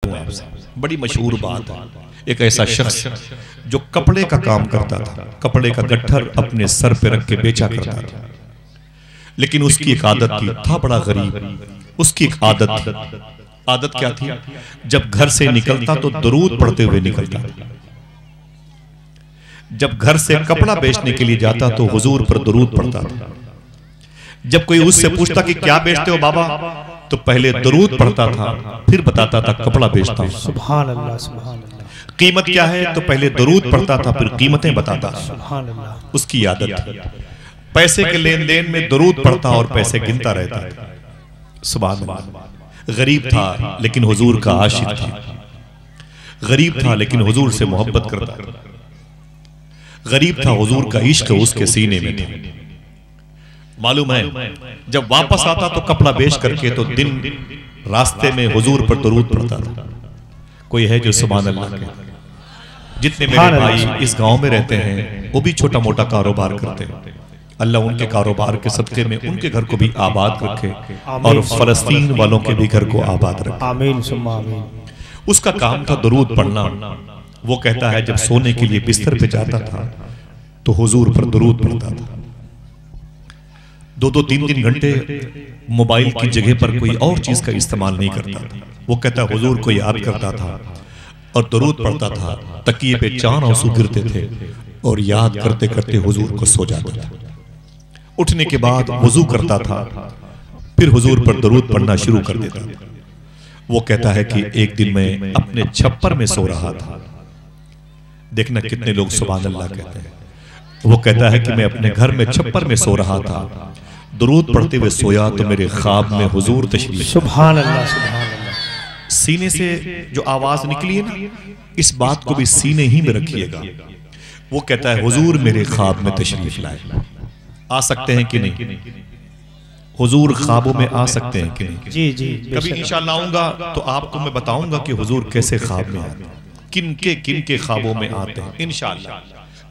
आपसे बड़ी मशहूर बात है। एक ऐसा शख्स जो कपड़े का काम करता था, कपड़े का गट्ठर अपने सर पे रख के बेचा करता था, लेकिन उसकी एक आदत थी, था बड़ा गरीब। उसकी एक आदत क्या थी? जब घर से निकलता तो दरूद पढ़ते हुए निकलता। जब घर से कपड़ा बेचने के लिए जाता तो हुजूर पर दरूद पढ़ता था। जब कोई उससे पूछता कि क्या बेचते हो बाबा, तो पहले दरूद पढ़ता था, फिर बताता था कपड़ा बेचता हूं। सुभान अल्लाह, सुभान अल्लाह। कीमत क्या है, तो पहले दरूद पढ़ता था, फिर कीमतें बताता था। सुभान अल्लाह। उसकी आदत थी। पैसे के लेन देन में दरूद पढ़ता और पैसे गिनता रहता था। सुभान अल्लाह। गरीब था लेकिन हुजूर का आशिक था। गरीब था लेकिन हुजूर से मोहब्बत करता था। गरीब था, हुजूर का इश्क उसके सीने में था। मालूम है, जब वापस आता तो कपड़ा बेच करके तो दिन रास्ते में हुजूर पर दरूद पढ़ता था। कोई है जो सुभान अल्लाह कहता? जितने मेरे भाई इस गांव में रहते हैं वो भी छोटा मोटा कारोबार करते हैं, अल्लाह उनके कारोबार के सदके में उनके घर को भी आबाद रखे और फलस्तीन वालों के भी घर को आबाद रखे। आमीन सुम्मा आमीन। उसका काम था दरूद पढ़ना। वो कहता है जब सोने के लिए बिस्तर पे जाता था तो हुजूर पर दरूद पढ़ता था। 2-2, 3-3 घंटे मोबाइल की जगह पर कोई और चीज का इस्तेमाल नहीं करता था। वो कहता हुजूर को याद करता था और दरूद पढ़ता था। तकिए पे 4 आंसू गिरते थे और याद करते करते हुजूर को सो जाता था। उठने के बाद वुजू करता था, फिर हुजूर पर दरूद पढ़ना शुरू कर देता था। वो कहता है कि एक दिन मैं अपने छप्पर में सो रहा था। देखना कितने लोग सुभान अल्लाह कहते हैं। वो कहता है कि मैं अपने घर में छप्पर में सो रहा था, दरूद पढ़ते हुए सोया तो मेरे ख्वाब में हुजूर तशरीफ। सुभान अल्लाह, सुभान अल्लाह। सीने से जो आवाज निकली है ना, इस बात को भी सीने ही में रखिएगा। वो कहता है हुजूर मेरे ख्वाब में तशरीफ लाए। आ सकते हैं कि नहीं? हुजूर ख्वाबों में आ सकते हैं कि नहीं? जी जी। कभी इंशाअल्लाह आऊंगा तो आपको मैं बताऊंगा कि हुजूर कैसे ख्वाब में आते हैं, किन के ख्वाबों में आते हैं इंशाअल्लाह।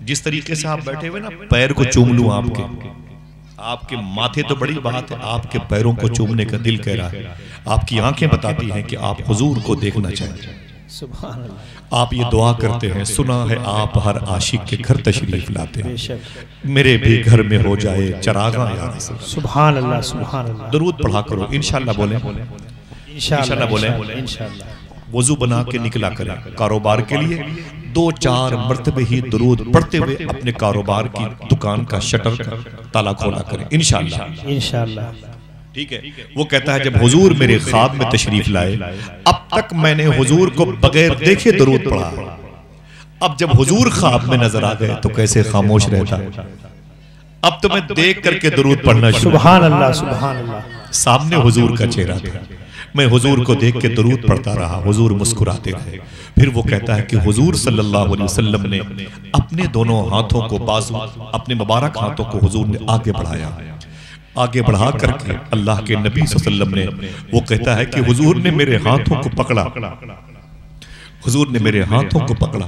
जिस तरीके से आप बैठे हुए ना, पैर को चूम लूं आपके माथे तो बड़ी बात है, आपके पैरों को चूमने का दिल कह रहा है। आपकी आंखें बताती हैं कि आप हुजूर को देखना चाहते हैं। सुभान अल्लाह। आप ये दुआ करते हैं, सुना है आप हर आशिक के घर तशरीफ लाते हैं, बेशक। मेरे भी घर में हो जाए चरागा या रसूल। सुभान अल्लाह, सुभान अल्लाह। दरूद पढ़ा करो इंशाअल्लाह। बोले इंशाअल्लाह, बोले इंशाअल्लाह। वजू बना के निकला करें कारोबार के लिए। 2-4 मरतबे ही दरूद पढ़ते हुए अपने कारोबार की दुकान का शटर का ताला खोला करें इंशाअल्लाह। इंशाअल्लाह। ठीक है। वो कहता है जब हुजूर मेरे ख्वाब में तशरीफ लाए, अब तक मैंने हुजूर को बगैर देखे दरूद पढ़ा। अब जब हुजूर ख्वाब में नजर आ गए तो कैसे खामोश रहता। अब तो मैं देख करके दरूद पढ़ना शुरू। सुभान अल्लाह, सुभान अल्लाह। सामने हुजूर का चेहरा था, मैं हुजूर को देख के दरूद पढ़ता रहा। हुजूर मुस्कुराते रहे। फिर वो कहता है कि हुजूर सल्लल्लाहु अलैहि वसल्लम ने अपने दोनों हाथों को, बाजू अपने मुबारक हाथों को हुजूर ने आगे बढ़ाया। आगे बढ़ा करके अल्लाह के नबी सल्लल्लाहु अलैहि वसल्लम ने, वो कहता है कि हुजूर ने मेरे हाथों को पकड़ा। हुजूर ने मेरे हाथों को पकड़ा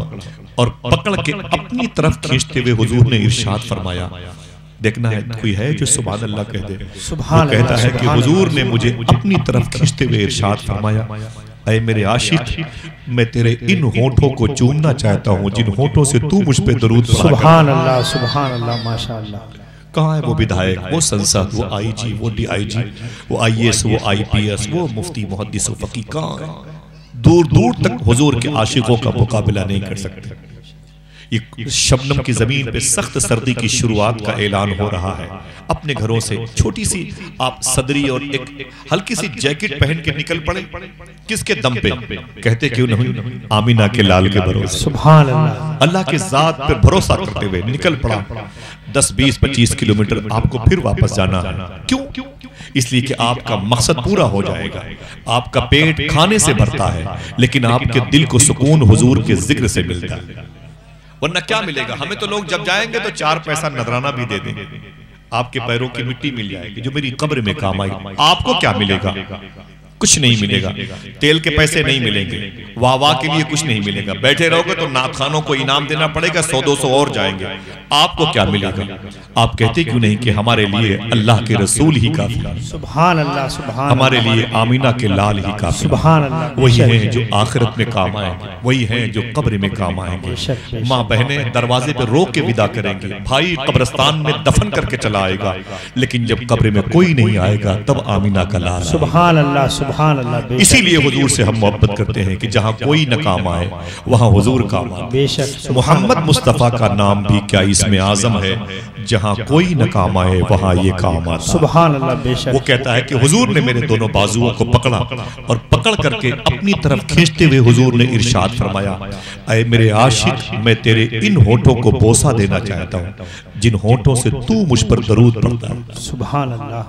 और पकड़ के अपनी तरफ खींचते हुए हुजूर ने इरशाद फरमाया। देखना है कोई है जो सुभान अल्लाह कह दे। वो कहता है कि हुजूर ने मुझे अपनी तरफ खींचते हुए इरशाद फरमाया, ऐ मेरे आशिक, मैं तेरे इन होठों को चूमना चाहता हूँ जिन होठों से तू मुझ पे दरूद पढ़ा। सुभान अल्लाह, सुभान अल्लाह, माशाअल्लाह। कहाँ है वो विधायक, वो संसद, वो आईजी, वो डीआईजी, वो आईएएस, वो आईपीएस, वो मुफ्ती, मुहद्दिस, फकीह, कहाँ है? दूर दूर तक हुजूर के आशिकों का मुकाबला नहीं कर सकते। ये शबनम की जमीन पे सख्त सर्दी की शुरुआत का ऐलान हो रहा है। अपने घरों से छोटी सी आप सदरी और एक हल्की सी जैकेट पहन के निकल पड़े। किसके दम पे? कहते क्यों नहीं, आमीना के लाल के भरोसे। सुभान अल्लाह। अल्लाह के जात पे भरोसा करते हुए निकल पड़ा। 10, 20, 25 किलोमीटर आपको फिर वापस जाना है। क्यों? इसलिए कि आपका मकसद पूरा हो जाएगा। आपका पेट खाने से भरता है लेकिन आपके दिल को सुकून हुजूर के जिक्र से मिलता है। वरना क्या मिलेगा हमें? तो लोग जब जाएंगे तो 4 पैसा नजराना भी दे देंगे, आपके पैरों की मिट्टी मिल जाएगी जो मेरी कब्र में काम आई। आपको क्या मिलेगा? कुछ नहीं मिलेगा, तेल के पैसे नहीं मिलेंगे, वाह वाह के लिए कुछ नहीं मिलेगा, बैठे रहोगे तो नाथखानों को इनाम देना पड़ेगा, 100-200 और जाएंगे, आपको क्या मिलेगा? आप कहते क्यों नहीं कि हमारे लिए अल्लाह के रसूल ही काफी, सुभान अल्लाह, सुभान हमारे लिए आमीना के लाल ही काफी, सुभान अल्लाह। वही हैं जो आखिरत में काम आएंगे, वही हैं जो कब्र में काम आएंगे। माँ बहनें दरवाजे पे रोक के विदा करेंगी, भाई कब्रिस्तान में दफन करके चला आएगा, लेकिन जब कब्र में कोई नहीं आएगा तब आमीना का लाल। सुभान अल्लाह, सुभान अल्लाह। इसीलिए हुजूर से हम मोहब्बत करते हैं कि जहाँ कोई न काम आए वहाँ हुजूर काम आए। बेशक मोहम्मद मुस्तफ़ा का नाम भी क्या इसमें आजम है, जहाँ कोई न काम आए वहाँ ये काम आता। सुभान अल्लाह। बेशक वो कहता है कि हुजूर ने मेरे दोनों बाजुओं को पकड़ा और पकड़ करके अपनी तरफ खींचते हुए हुजूर ने इरशाद फरमाया, ऐ मेरे आशिक, मैं तेरे इन होठों को बोसा देना चाहता हूँ जिन होठों से तू मुझ पर दरूद पढ़ता है। सुभान अल्लाह।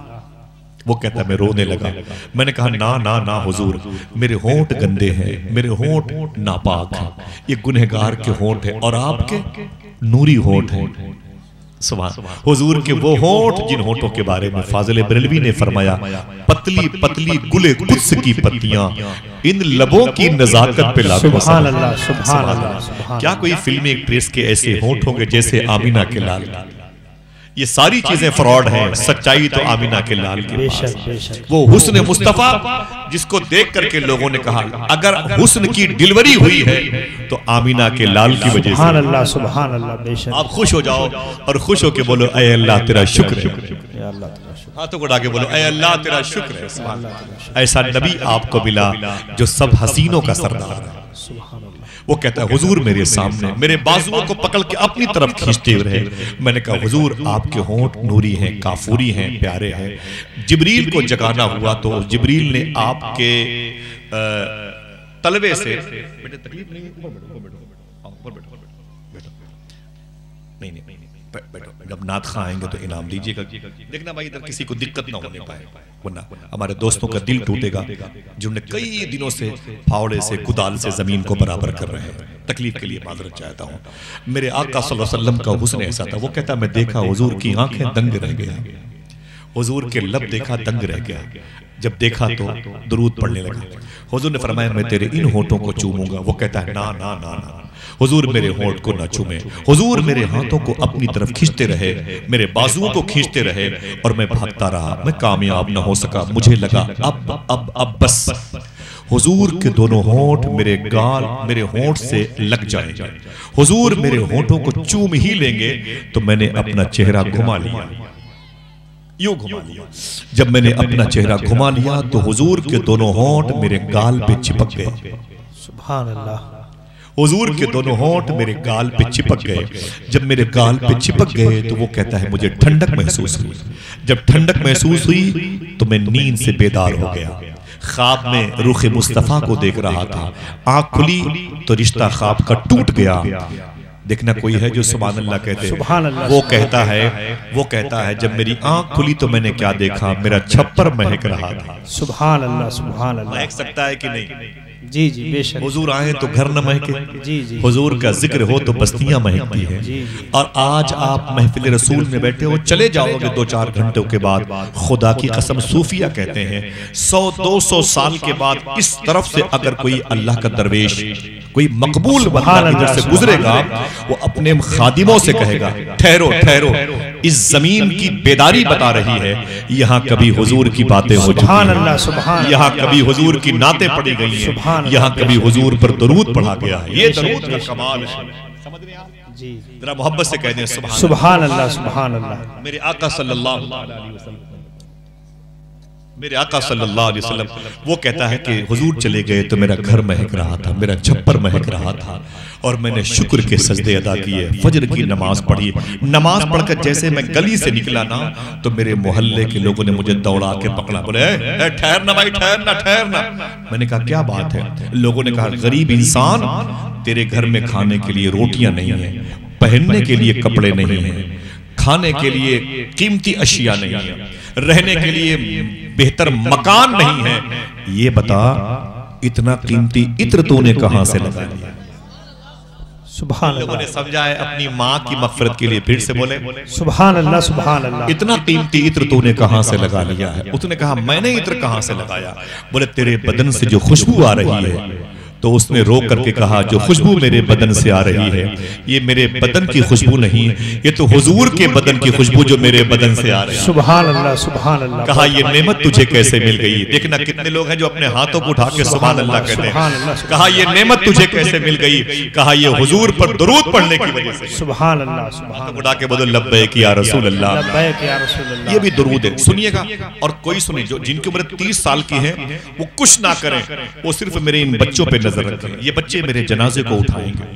वो कहता है मैं रोने लगा, मैंने कहा ना ना ना हुजूर, मेरे होंठ गंदे हैं, मेरे होंठ नापाक हैं, ये गुनहगार के होंठ हैं और आपके नूरी होंठ हैं। सुभान। हुजूर के वो होंठ जिन होंठों के बारे में फाजिल बरेलवी ने फरमाया, पतली पतली गुले कुद्स की पत्तियां इन लबों की नजाकत पे लागू। सुभान अल्लाह, सुभान अल्लाह। क्या कोई फिल्मी एक्ट्रेस के ऐसे होंठ होंगे जैसे आमीना के लाल? ये सारी चीजें फ्रॉड हैं, सच्चाई तो आमीना के लाल के पास। वो हुस्न मुस्तफा जिसको देख करके लोगों ने कहा अगर हुस्न की डिलीवरी हुई है तो आमीना के लाल की वजह से। सुभान अल्लाह, सुभान अल्लाह। बेशक आप खुश हो जाओ और खुश होके बोलो ऐ अल्लाह तेरा शुक्र है। हाथों को उठा के बोलो ऐ अल्लाह तेरा शुक्र है। ऐसा नबी आपको मिला जो सब हसीनों का सरदार है। वो कहता है हुजूर मेरे सामने मेरे बाजुओं को पकड़ के अपनी तरफ खींचते हुए रहे। मैंने कहा हुजूर आपके होंठ नूरी हैं, काफूरी हैं, प्यारे हैं। जिब्रील को जगाना हुआ तो जिब्रील ने आपके तलवे से, बेटे तकलीफ नहीं, नहीं बैठो, जब नाथ खां आएंगे तो इनाम दीजिएगा। देखना भाई इधर किसी को दिक्कत ना होने पाए, वरना हमारे दोस्तों का दिल टूटेगा जिन्होंने कई दिनों से फावड़े से कुदाल से जमीन को बराबर कर रहे हैं। तकलीफ के लिए माजरत चाहता हूँ। मेरे आका सल्लल्लाहु अलैहि वसल्लम का हुस्न ऐसा था, वो कहता मैं देखा हुजूर की आंखें दंग रह गया, हुजूर के लब देखा दंग रह गया, जब देखा तो दुरूद पढ़ने लगा। हुजूर ने फरमाया मैं तेरे इन होठों को चूमूंगा। वो कहता है ना ना ना ना, हुजूर मेरे होंठ को ना चूमे। हुजूर मेरे हाथों को अपनी तरफ खींचते रहे, मेरे बाजुओं को खींचते रहे और मैं भागता रहा, मैं कामयाब ना हो सका। मुझे लगा अब बस हुजूर के दोनों होंठ मेरे गाल मेरे होंठ से लग जाएंगे, हुजूर मेरे होंठों को चूम ही लेंगे। तो मैंने अपना चेहरा घुमा लिया, यूं घुमा लिया। जब मैंने अपना चेहरा घुमा लिया तो हुजूर के दोनों होंठ मेरे गाल पे चिपक गए। सुभान अल्लाह। हुजूर के दोनों होंठ मेरे गाल पे चिपक गए। जब मेरे गाल पे चिपक गए तो वो कहता है मुझे ठंडक महसूस हुई। जब ठंडक महसूस हुई तो मैं नींद से बेदार हो गया। ख्वाब में रुख मुस्तफा को देख रहा था, आंख खुली तो रिश्ता ख्वाब का टूट गया। देखना कोई है जो सुभान अल्लाह कहते हैं। वो कहता है जब मेरी आंख खुली तो मैंने क्या देखा, मेरा छप्पर महक रहा था। सुभान अल्लाह, सुभान अल्लाह। महक सकता है कि नहीं? जी जी बेशक। हुजूर आए तो घर न महके, जी जी। हुजूर का जिक्र हो तो बस्तियां महकती है। और आज आप महफिल रसूल में बैठे हो, चले जाओगे 2-4 घंटों के बाद, खुदा की कसम सूफिया कहते हैं 100-200 साल के बाद इस तरफ से अगर कोई अल्लाह का दरवेश, कोई मकबूल बंदा इधर से गुजरेगा, वो अपने खादिमों से कहेगा ठहरो ठहरो, इस जमीन की बेदारी बता रही है, यहाँ कभी हुजूर की बातें हो चुकी हैं, यहाँ कभी हुजूर की नातें पढ़ी गई हैं, यहाँ कभी हुजूर पर दरूद पढ़ा गया है। ये दरूद का कमाल है। समझ रहे हैं जी? जरा मोहब्बत से कह दें सुभान अल्लाह, सुभान अल्लाह। मेरे आका सल्लल्लाहु अलैहि वसल्लम, मेरे आका सल्लल्लाहु अलैहि वसल्लम वो कहता है कि हुजूर चले गए तो मेरा घर महक रहा था, मेरा छप्पर महक रहा था और मैंने शुक्र के सजदे अदा किए, फजर की नमाज पढ़ी। नमाज पढ़कर जैसे मैं गली से निकला ना तो मेरे मोहल्ले के लोगों ने मुझे दौड़ा के पकड़ा, बोले ठहरना भाई, ठहरना ठहरना। मैंने कहा क्या बात है? लोगों ने कहा गरीब इंसान, तेरे घर में खाने के लिए रोटियां नहीं है, पहनने के लिए कपड़े नहीं है, खाने के लिए कीमती अशिया नहीं है, रहने के लिए बेहतर मकान नहीं है, ये बता इतना कीमती इत्र तूने कहां से लगा लिया? सुभान लोगों ने अल्लाह समझा है अपनी माँ की मगफिरत के लिए। फिर से बोले, सुभान अल्लाह सुभान अल्लाह। इतना कीमती इत्र तूने कहां से लगा लिया है? उसने कहा मैंने इत्र कहां से लगाया? बोले तेरे बदन से जो खुशबू आ रही है। तो उसने रो करके कहा जो खुशबू मेरे बदन से आ रही है ये मेरे बदन की खुशबू नहीं, ये तो हुजूर के बदन की खुशबू जो मेरे बदन से आ रही है। सुभान अल्लाह सुभान अल्लाह। कहा ये नेमत तुझे कैसे मिल गई? देखना कितने लोग हैं जो अपने हाथों को उठा के सुभान अल्लाह कहते हैं। कहा ये नेमत तुझे कैसे मिल गई? कहा ये हुजूर पर दुरूद पढ़ने की वजह से। सुभान अल्लाह सुभान उठा के बोलो लब्बैक या रसूल अल्लाह। लब्बैक या रसूल अल्लाह। ये भी दुरूद है, सुनिएगा। और कोई सुने जो जिनकी उम्र 30 साल की है वो कुछ ना करें, वो सिर्फ मेरे इन बच्चों पे नजर रखें। ये बच्चे मेरे जनाजे को उठाएंगे,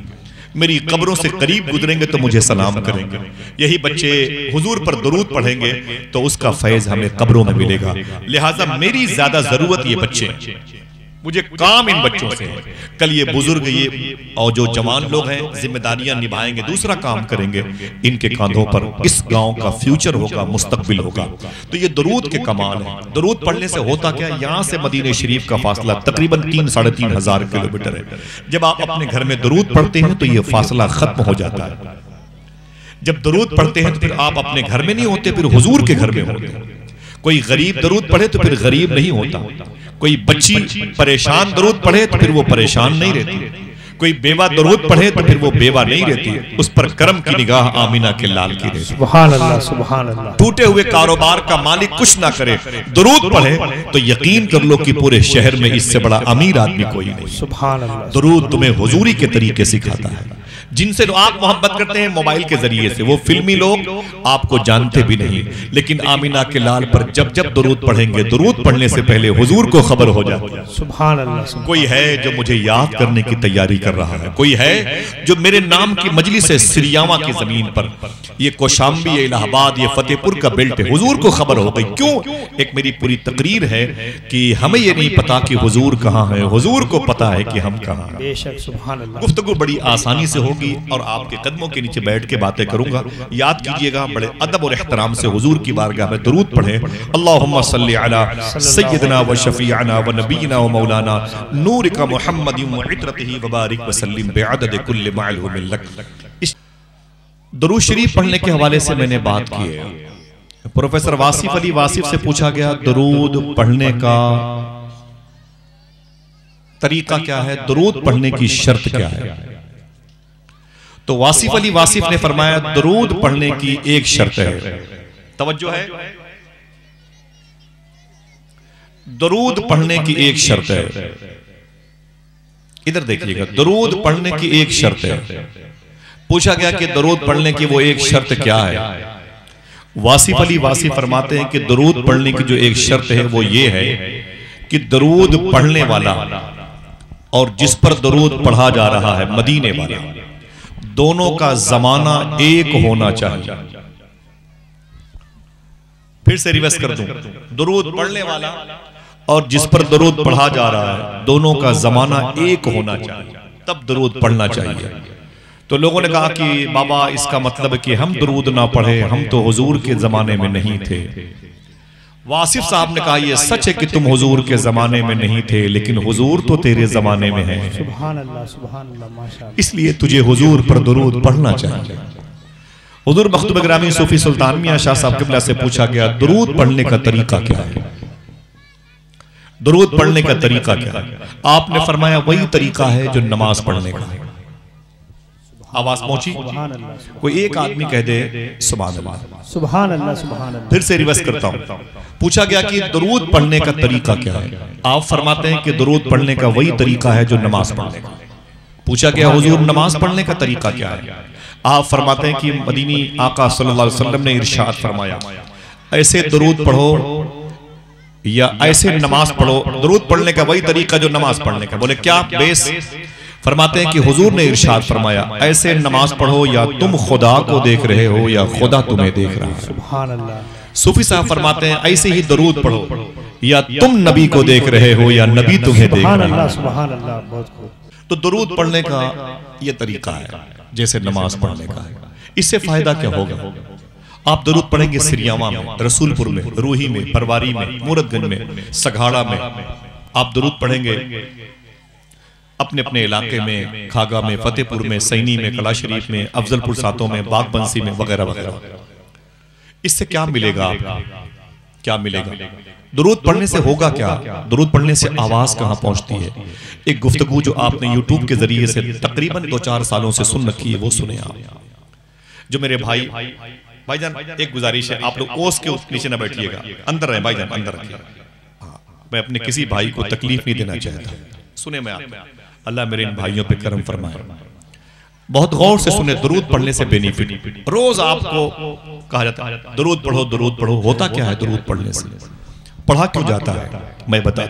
मेरी कब्रों से करीब गुजरेंगे तो मुझे सलाम करेंगे। यही बच्चे हुजूर पर दुरूद पढ़ेंगे तो उसका फैज हमें कब्रों में मिलेगा। लिहाजा मेरी ज्यादा जरूरत ये बच्चे, मुझे काम इन बच्चों से है। कल ये बुजुर्ग ये और जो जवान लोग हैं जिम्मेदारियां निभाएंगे, दूसरा काम करेंगे, इनके कांधों पर इस गांव का फ्यूचर होगा, मुस्तकबिल होगा। तो ये दुरूद के कमाल है। दुरूद पढ़ने से होता क्या, यहाँ से मदीने शरीफ का फासला तकरीबन 3-3.5 हजार किलोमीटर है। जब आप अपने घर में दुरूद पढ़ते हैं तो ये फासला खत्म हो जाता है। जब दुरूद पढ़ते हैं तो फिर आप अपने घर में नहीं होते, फिर हुजूर के घर में होते हैं। कोई गरीब दुरूद पढ़े तो फिर गरीब नहीं होता, कोई बच्ची परेशान दुरूद पढ़े तो फिर वो परेशान नहीं रहती, कोई बेवा दुरूद पढ़े तो फिर वो बेवा नहीं रहती। उस पर करम की निगाह आमीना के लाल की रहती। सुभान अल्लाह सुभान अल्लाह। टूटे हुए कारोबार का मालिक कुछ ना करे, दुरूद पढ़े तो यकीन कर लो कि पूरे शहर में इससे बड़ा अमीर आदमी कोई नहीं। सुभान अल्लाह। दुरूद तुम्हें हुजूरी के तरीके सिखाता है। जिनसे आप मोहब्बत करते हैं मोबाइल के जरिए से, वो फिल्मी लोग आपको जानते भी नहीं, लेकिन आमीना के लाल पर जब जब दुरूद पढ़ेंगे, दुरूद पढ़ने से पहले हुजूर को खबर हो जाती है। सुभान अल्लाह। कोई है जो मुझे याद करने की तैयारी कर रहा है, कोई है जो मेरे नाम की मजलिस है सिरियावा की जमीन पर, ये कौशाम्बी, ये इलाहाबाद, ये फतेहपुर का बेल्ट है, हुजूर को खबर हो गई। क्यों? एक मेरी पूरी तकरीर है कि हमें ये नहीं पता कि हुजूर कहाँ है, हुजूर को पता है कि हम कहाँ हैं। बेशक सुभान अल्लाह। गुफ्तगू बड़ी आसानी से होगी और आपके कदमों के नीचे बैठ के बातें करूंगा। याद कीजिएगा, बड़े अदब और एहतराम से हुजूर की बारगाह में दुरूद पढ़ें। अल्लाहुम्मा सल्ली अला सय्यदना व शफीअना व नबीना व मौलाना नूरिका मुहम्मदिन व इत्रतिही व बारिक व सल्लिम बिअदद कुल्लि मालूमिन लक। इस दुरूद शरीफ पढ़ने के हवाले से मैंने बात की है। प्रोफेसर वासिफ अली वासिफ से पूछा गया दुरूद पढ़ने का तरीका क्या है, दुरूद पढ़ने की शर्त क्या है? तो वासिफ अली वासिफ ने फरमाया दुरूद पढ़ने की एक शर्त है। तवज्जो है, दुरूद पढ़ने की एक शर्त है। इधर देखिएगा, दुरूद पढ़ने की एक शर्त है। पूछा गया कि दुरूद पढ़ने की वो एक शर्त क्या है? वासिफ अली वासिफ फरमाते हैं कि दुरूद पढ़ने की जो एक शर्त है वो ये है कि दुरूद पढ़ने वाला और जिस पर दुरूद पढ़ा जा रहा है, मदीने वाला, दोनों का जमाना एक होना चाहिए। फिर से रिवर्स कर दूं, दुरूद पढ़ने वाला और जिस पर दुरूद पढ़ा जा रहा है, दोनों का जमाना एक होना चाहिए, तब दुरूद पढ़ना चाहिए। तो लोगों ने कहा कि बाबा इसका मतलब कि हम दुरूद ना पढ़े, हम तो हुजूर के जमाने में नहीं थे। वासिफ साहब ने कहा यह सच है कि तुम हुजूर के जमाने में नहीं थे, लेकिन हुजूर तो तेरे जमाने में है। सुभान अल्लाह सुभान अल्लाह माशाअल्लाह। इसलिए तुझे हुजूर पर दुरूद पढ़ना चाहिए। हुजूर मखदूम ग्रामी सूफी सुल्तान मियां शाह साहब क़िबला से पूछा गया दुरूद पढ़ने का तरीका क्या है, दुरूद पढ़ने का तरीका क्या है? आपने फरमाया वही तरीका है जो नमाज पढ़ने का है। आवाज पहुंची? कोई एक आदमी कह दे सुभान अल्लाह, सुभान अल्लाह सुभान अल्लाह। फिर से रिवर्स करता हूं। पूछा गया कि दुरूद पढ़ने का तरीका क्या है? आप फरमाते हैं कि दुरूद पढ़ने का वही तरीका है जो नमाज पढ़ने का। पूछा गया हुजूर नमाज पढ़ने का तरीका क्या है? आप फरमाते हैं कि मदीनी आका सल्लल्लाहु अलैहि वसल्लम ने इरशाद फरमाया ऐसे दुरूद पढ़ो या ऐसे नमाज पढ़ो। दुरूद पढ़ने का वही तरीका जो नमाज पढ़ने का। बोले क्या बेस? फरमाते हैं कि हुजूर ने इरशाद फरमाया ऐसे नमाज पढ़ो या तुम खुदा को देख रहे हो या खुदा तुम्हें देख रहा है। सुभान अल्लाह। सूफी साहब फरमाते हैं ऐसे ही दुरूद पढ़ो या तुम नबी को देख रहे हो या नबी तुम्हें देख रहा है। सुभान अल्लाह। बहुत खूब। तो दुरूद पढ़ने का यह तरीका है जैसे नमाज पढ़ने का है। इससे फायदा क्या होगा? आप दुरूद पढ़ेंगे सिरियावा में, रसूलपुर में, रूही में, परवारी में, मूरतगंज में, सघाड़ा में। आप दुरूद पढ़ेंगे अपने अपने इलाके में, खागा में, फतेहपुर में, सैनी में, कला शरीफ में, अफजलपुर सातों में, बागबंसी में वगैरह वगैरह। इससे क्या मिलेगा आपको? क्या मिलेगा? दुरूद पढ़ने से होगा क्या? दुरूद पढ़ने से आवाज कहां पहुंचती है? एक गुफ्तगू जो आपने यूट्यूब के जरिए से तकरीबन 2-4 सालों से सुन रखी है, वो सुने आप। जो मेरे भाईजान एक गुजारिश है, आप लोग ओस के नीचे ना बैठिएगा, अंदर रहे भाईजान, अंदर रखिए। मैं अपने किसी भाई को तकलीफ नहीं देना चाहता। सुने मैं आप, अल्लाह मेरे इन भाइयों पे करम फरमाए। बहुत गौर से सुने, दुरूद पढ़ने से बेनिफिट। रोज आपको कहा जाता है दुरूद पढ़ो, दुरूद पढ़ो। होता क्या है दुरूद पढ़ने से? पढ़ा क्यों जाता है मैं बता